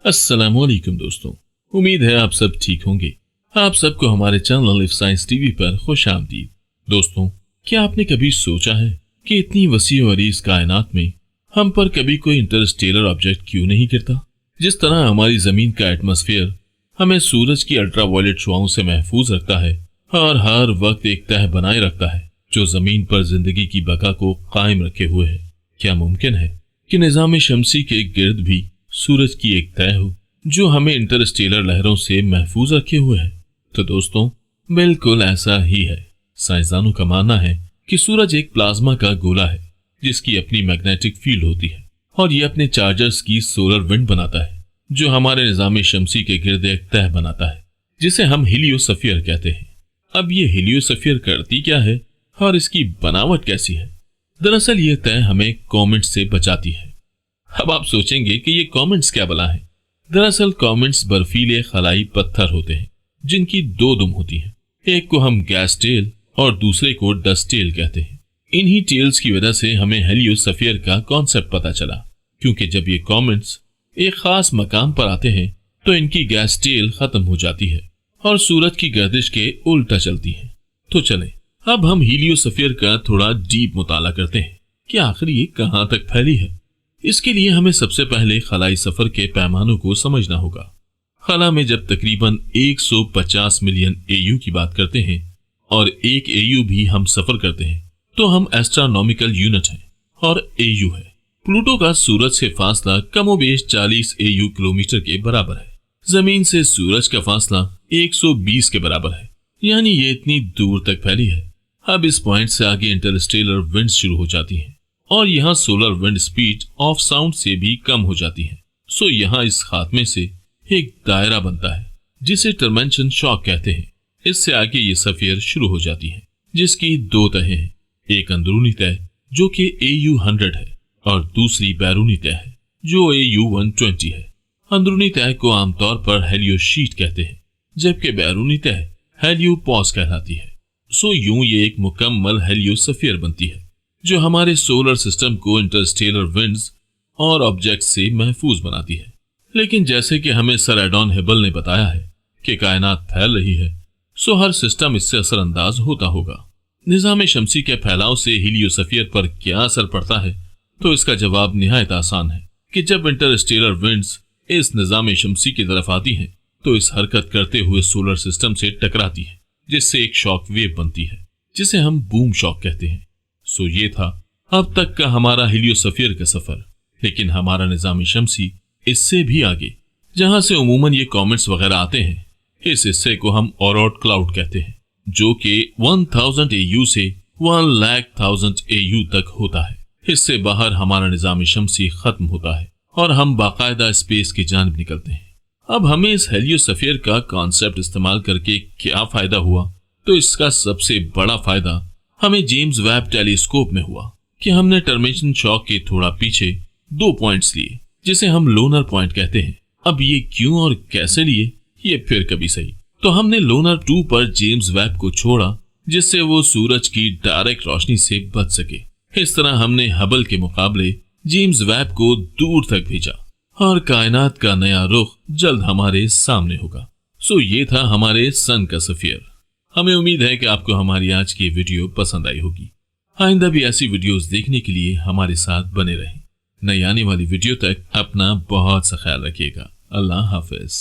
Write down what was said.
अस्सलाम वालेकुम दोस्तों, उम्मीद है आप सब ठीक होंगे। आप सबको हमारे चैनल इफ साइंस टीवी पर खुश आमदीद। दोस्तों, क्या आपने कभी सोचा है कि इतनी वसी और इस कायनात में हम पर कभी कोई इंटरस्टेलर ऑब्जेक्ट क्यों नहीं गिरता? जिस तरह हमारी जमीन का एटमॉस्फेयर हमें सूरज की अल्ट्रावायलेट शुआओं से महफूज रखता है और हर वक्त एक तह बनाए रखता है जो जमीन पर जिंदगी की बका को कायम रखे हुए है, क्या मुमकिन है कि निजाम शमसी के गिर्द भी सूरज की एक तह हो जो हमें इंटरस्टेलर लहरों से महफूज रखे हुए है? तो दोस्तों, बिल्कुल ऐसा ही है। साइंसदानों का मानना है कि सूरज एक प्लाज्मा का गोला है जिसकी अपनी मैग्नेटिक फील्ड होती है और ये अपने चार्जर्स की सोलर विंड बनाता है जो हमारे निजाम शमसी के गिर्द एक तह बनाता है जिसे हम हीलियोस्फीयर कहते हैं। अब ये हीलियोस्फीयर करती क्या है और इसकी बनावट कैसी है? दरअसल ये तह हमें कॉमेट्स से बचाती है। अब आप सोचेंगे कि ये कॉमेट्स क्या बला है? दरअसल कॉमेट्स बर्फीले खलाई पत्थर होते हैं जिनकी दो दुम होती हैं। एक को हम गैस टेल और दूसरे को डस्ट टेल कहते हैं। इन्हीं टेल्स की वजह से हमें हीलियोस्फीयर का कॉन्सेप्ट पता चला, क्योंकि जब ये कॉमेट्स एक खास मकाम पर आते हैं तो इनकी गैस टेल खत्म हो जाती है और सूरज की गर्दिश के उल्टा चलती है। तो चलें अब हम हीलियोस्फीयर का थोड़ा डीप मुताला करते हैं कि आखिर ये कहां तक फैली है। इसके लिए हमें सबसे पहले खलाई सफर के पैमानों को समझना होगा। खला में जब तकरीबन 150 मिलियन एयू की बात करते हैं और एक एयू भी हम सफर करते हैं तो हम एस्ट्रोनॉमिकल यूनिट हैं और एयू है। प्लूटो का सूरज से फासला कमोबेश 40 एयू किलोमीटर के बराबर है। जमीन से सूरज का फासला 120 के बराबर है, यानी ये इतनी दूर तक फैली है। अब इस पॉइंट से आगे इंटरस्टेलर विंड्स शुरू हो जाती हैं और यहाँ solar wind speed of sound से भी कम हो जाती है। सो यहाँ इस खात्मे से एक दायरा बनता है जिसे टर्मेंशन शॉक कहते हैं। इससे आगे ये सफेयर शुरू हो जाती है जिसकी दो तहें हैं, एक अंदरूनी तह जो कि AU100 है और दूसरी बैरूनी तह है जो AU120 है। अंदरूनी तह को आमतौर पर हेलियोशीट कहते हैं जबकि बैरूनी तह हेलियोपॉज कहलाती है। सो यूं ये एक मुकम्मल हेलियोस्फीयर बनती है जो हमारे सोलर सिस्टम को इंटरस्टेलर विंड्स और ऑब्जेक्ट्स से महफूज बनाती है। लेकिन जैसे कि हमें सर एडॉन हिबल ने बताया है कि कायनात फैल रही है, सो हर सिस्टम इससे असरअंदाज होता होगा। निजाम शमसी के फैलाव से हीलियोस्फीयर पर क्या असर पड़ता है? तो इसका जवाब निहायत आसान है कि जब इंटरस्टेलर विंड्स इस निजाम शमसी की तरफ आती हैं तो इस हरकत करते हुए सोलर सिस्टम से टकराती है जिससे एक शॉक वेव बनती है जिसे हम बूम शॉक कहते हैं। सो ये था अब तक का हमारा हीलियोस्फीयर का सफर। लेकिन हमारा निजाम शमसी इससे भी आगे, जहां से उमूमन ये कॉमेट्स वगैरह आते हैं, इस हिस्से को हम ऑरोट क्लाउड कहते हैं जो कि 1000 AU से 1,00,000 AU तक होता है। इससे बाहर हमारा निजाम शमसी खत्म होता है और हम बाकायदा स्पेस की जानिब निकलते हैं। अब हमें इस हेलियोस्फीयर का कॉन्सेप्ट इस्तेमाल करके क्या फायदा हुआ? तो इसका सबसे बड़ा फायदा हमें जेम्स वेब टेलीस्कोप में हुआ कि हमने टर्मेशन शॉक के थोड़ा पीछे 2 पॉइंट्स लिए जिसे हम लोनर पॉइंट कहते हैं। अब ये क्यों और कैसे लिए ये फिर कभी सही। तो हमने लोनर 2 पर जेम्स वेब को छोड़ा जिससे वो सूरज की डायरेक्ट रोशनी से बच सके। इस तरह हमने हबल के मुकाबले जेम्स वेब को दूर तक भेजा और कायनात का नया रुख जल्द हमारे सामने होगा। सो ये था हमारे सन का सफीयर। हमें उम्मीद है कि आपको हमारी आज की वीडियो पसंद आई होगी। आइंदा भी ऐसी वीडियोस देखने के लिए हमारे साथ बने रहें। नई आने वाली वीडियो तक अपना बहुत सा ख्याल रखिएगा। अल्लाह हाफिज।